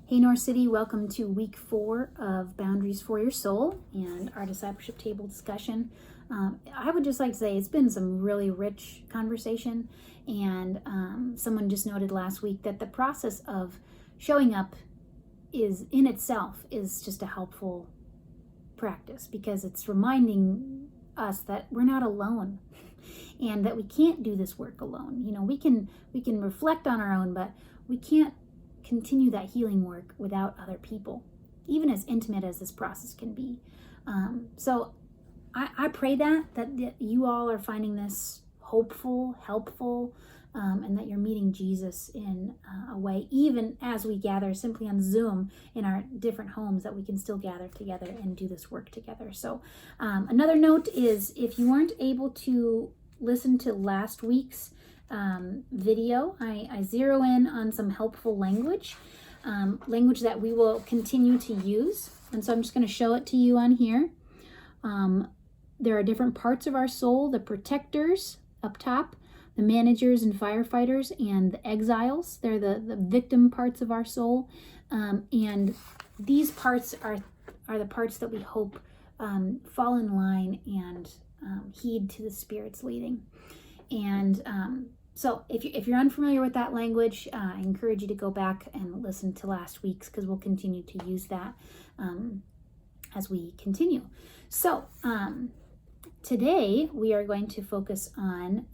Hey North City, welcome to week 4 of Boundaries for Your Soul and our discipleship table discussion. I would just like to say it's been some really rich conversation, and someone just noted last week that the process of showing up is in itself is just a helpful practice, because it's reminding us that we're not alone and that we can't do this work alone. You know, we can reflect on our own, but we can't continue that healing work without other people, even as intimate as this process can be. So I pray that you all are finding this hopeful, helpful, and that you're meeting Jesus in a way, even as we gather simply on Zoom in our different homes, that we can still gather together and do this work together. So another note is, if you weren't able to listen to last week's video, I zero in on some helpful language that we will continue to use. And so I'm just going to show it to you on here. There are different parts of our soul: the protectors up top, the managers and firefighters, and the exiles. They're the victim parts of our soul. And these parts are the parts that we hope fall in line and heed to the Spirit's leading. And so if you're unfamiliar with that language, I encourage you to go back and listen to last week's, because we'll continue to use that as we continue. So today we are going to focus on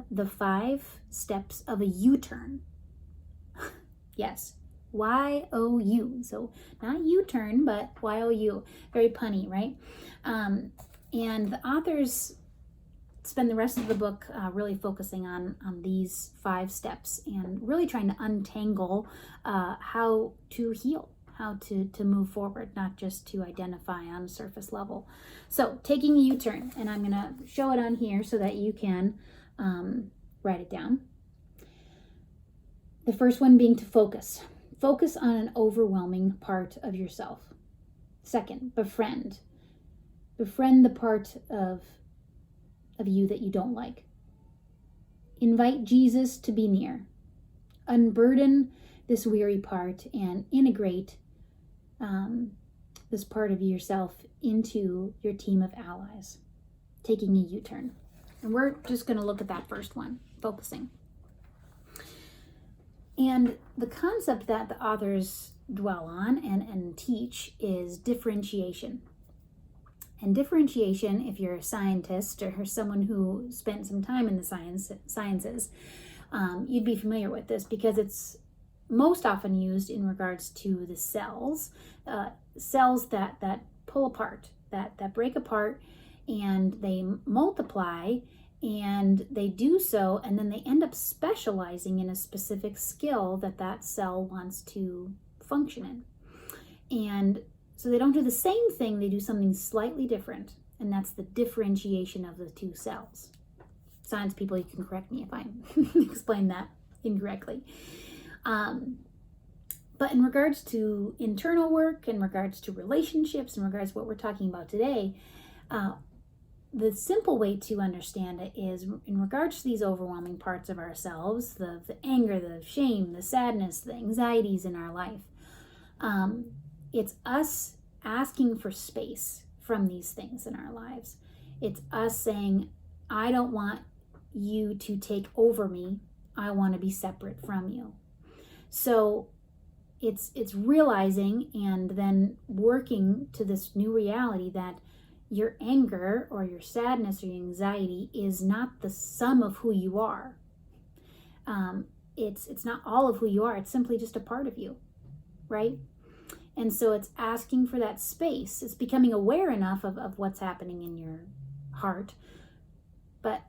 the 5 steps of a U-turn. Yes, Y-O-U. So not U-turn, but Y-O-U. Very punny, right? And the authors spend the rest of the book really focusing on these 5 steps and really trying to untangle how to heal, how to move forward, not just to identify on a surface level. So taking a U-turn, and I'm going to show it on here so that you can write it down. The first one being to focus. Focus on an overwhelming part of yourself. Second, befriend. Befriend the part of you that you don't like. Invite Jesus to be near. Unburden this weary part and integrate this part of yourself into your team of allies. Taking a U-turn. And we're just going to look at that first one, focusing. And the concept that the authors dwell on and teach is differentiation. And differentiation, if you're a scientist or someone who spent some time in the sciences, you'd be familiar with this, because it's most often used in regards to the cells that pull apart, that break apart, and they multiply, and they do so, and then they end up specializing in a specific skill that cell wants to function in. And so they don't do the same thing, they do something slightly different, and that's the differentiation of the 2 cells. Science people, you can correct me if I explain that incorrectly. But in regards to internal work, in regards to relationships, in regards to what we're talking about today, the simple way to understand it is in regards to these overwhelming parts of ourselves, the anger, the shame, the sadness, the anxieties in our life. It's us asking for space from these things in our lives. It's us saying, I don't want you to take over me. I want to be separate from you. So it's realizing and then working to this new reality that your anger or your sadness or your anxiety is not the sum of who you are. It's not all of who you are. It's simply just a part of you, right? And so it's asking for that space. It's becoming aware enough of what's happening in your heart, but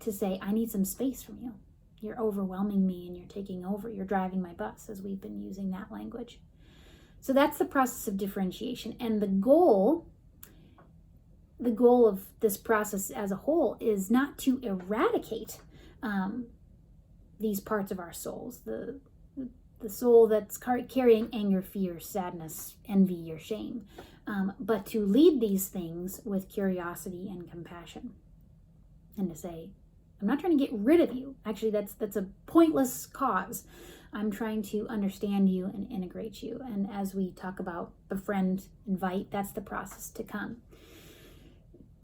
to say, I need some space from you. You're overwhelming me and you're taking over. You're driving my bus, as we've been using that language. So that's the process of differentiation. And the goal of this process as a whole is not to eradicate these parts of our souls, the soul that's carrying anger, fear, sadness, envy, or shame, but to lead these things with curiosity and compassion, and to say, I'm not trying to get rid of you. Actually, that's a pointless cause. I'm trying to understand you and integrate you. And as we talk about befriend, invite, that's the process to come.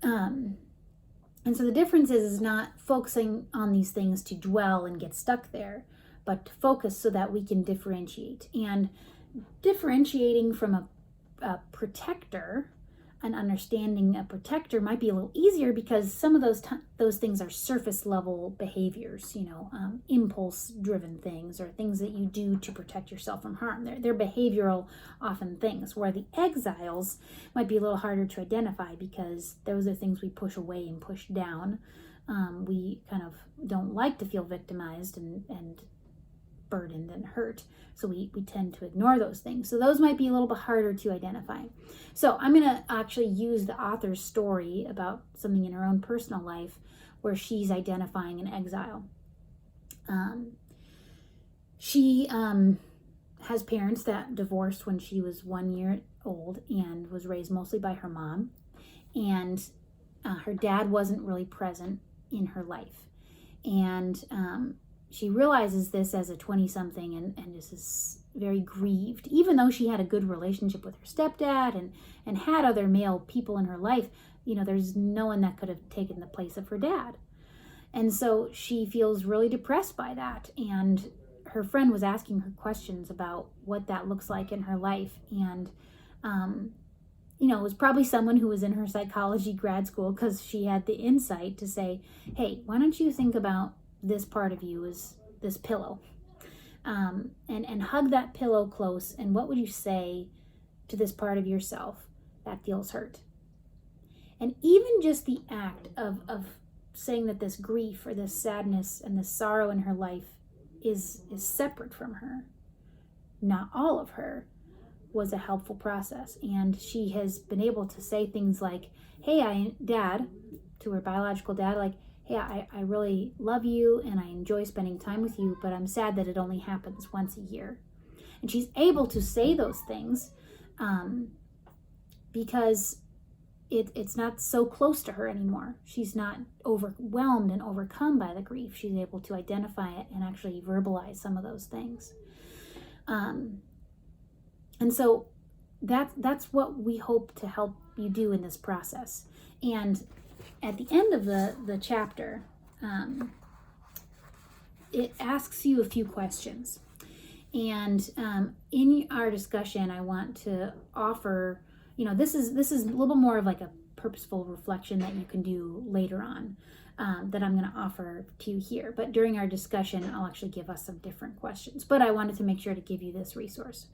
And so the difference is not focusing on these things to dwell and get stuck there, but to focus so that we can differentiate. And differentiating from a protector and understanding a protector might be a little easier because some of those things are surface level behaviors, impulse driven things or things that you do to protect yourself from harm. They're behavioral often things, where the exiles might be a little harder to identify because those are things we push away and push down. We kind of don't like to feel victimized and burdened and hurt. So we tend to ignore those things. So those might be a little bit harder to identify. So I'm going to actually use the author's story about something in her own personal life where she's identifying an exile. She has parents that divorced when she was 1 year old and was raised mostly by her mom. And her dad wasn't really present in her life. And she realizes this as a 20-something and just is very grieved. Even though she had a good relationship with her stepdad and had other male people in her life, there's no one that could have taken the place of her dad. And so she feels really depressed by that. And her friend was asking her questions about what that looks like in her life. And, it was probably someone who was in her psychology grad school because she had the insight to say, hey, why don't you think about this part of you is this pillow, and hug that pillow close. And what would you say to this part of yourself that feels hurt? And even just the act of saying that this grief or this sadness and this sorrow in her life is separate from her, not all of her, was a helpful process. And she has been able to say things like, hey, Dad, to her biological dad, like, hey, I really love you and I enjoy spending time with you, but I'm sad that it only happens once a year. And she's able to say those things because it's not so close to her anymore. She's not overwhelmed and overcome by the grief. She's able to identify it and actually verbalize some of those things. And so that's what we hope to help you do in this process. And at the end of the chapter, it asks you a few questions. And in our discussion, I want to offer, this is a little more of like a purposeful reflection that you can do later on that I'm going to offer to you here. But during our discussion, I'll actually give us some different questions. But I wanted to make sure to give you this resource.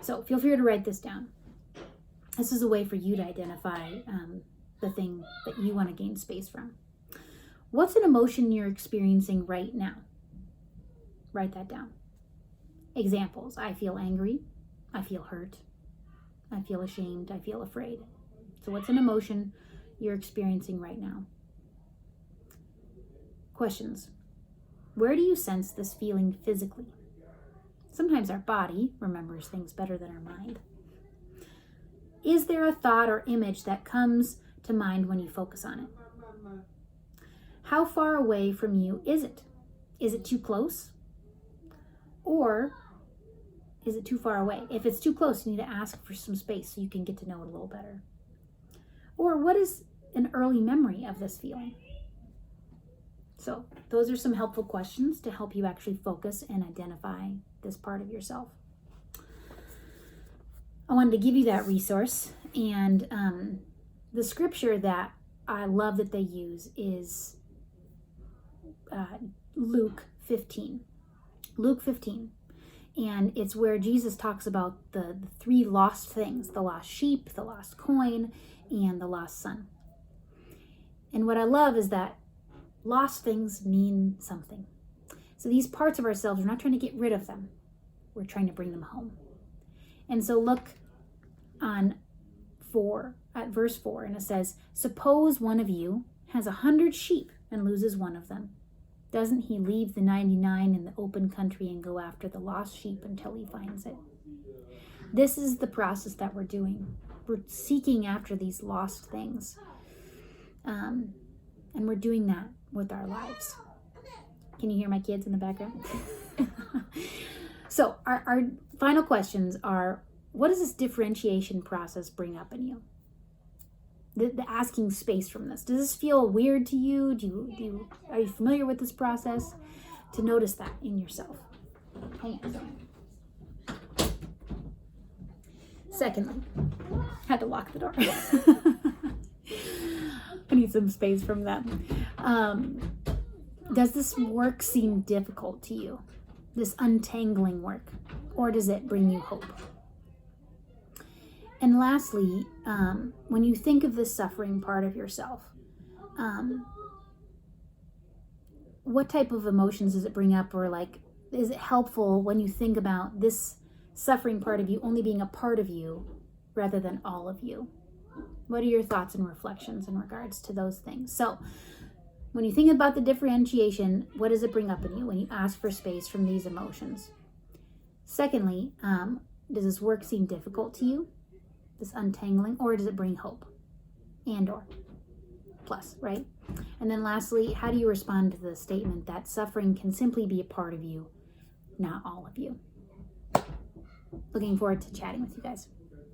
So feel free to write this down. This is a way for you to identify the thing that you want to gain space from. What's an emotion you're experiencing right now? Write that down. Examples: I feel angry, I feel hurt, I feel ashamed, I feel afraid. So what's an emotion you're experiencing right now? Questions: where do you sense this feeling physically? Sometimes our body remembers things better than our mind. Is there a thought or image that comes to mind when you focus on it? How far away from you is it? Is it too close? Or is it too far away? If it's too close, you need to ask for some space so you can get to know it a little better. Or what is an early memory of this feeling? So those are some helpful questions to help you actually focus and identify this part of yourself. I wanted to give you that resource, and the scripture that I love that they use is Luke 15. Luke 15. And it's where Jesus talks about the three lost things: the lost sheep, the lost coin, and the lost son. And what I love is that lost things mean something. So these parts of ourselves, we're not trying to get rid of them. We're trying to bring them home. And so look at verse 4, and it says, suppose one of you has 100 sheep and loses one of them. Doesn't he leave the 99 in the open country and go after the lost sheep until he finds it? This is the process that we're doing. We're seeking after these lost things. And we're doing that with our lives. Can you hear my kids in the background? So our final questions are, what does this differentiation process bring up in you? The asking space from this. Does this feel weird to you? Are you familiar with this process? To notice that in yourself. Hang on. Secondly, had to lock the door. I need some space from that. Does this work seem difficult to you? This untangling work? Or does it bring you hope? And lastly, when you think of the suffering part of yourself, what type of emotions does it bring up? Or like, is it helpful when you think about this suffering part of you only being a part of you rather than all of you? What are your thoughts and reflections in regards to those things? So when you think about the differentiation, what does it bring up in you when you ask for space from these emotions? Secondly, does this work seem difficult to you? This untangling, or does it bring hope? And or plus, right? And then lastly, how do you respond to the statement that suffering can simply be a part of you, not all of you? Looking forward to chatting with you guys.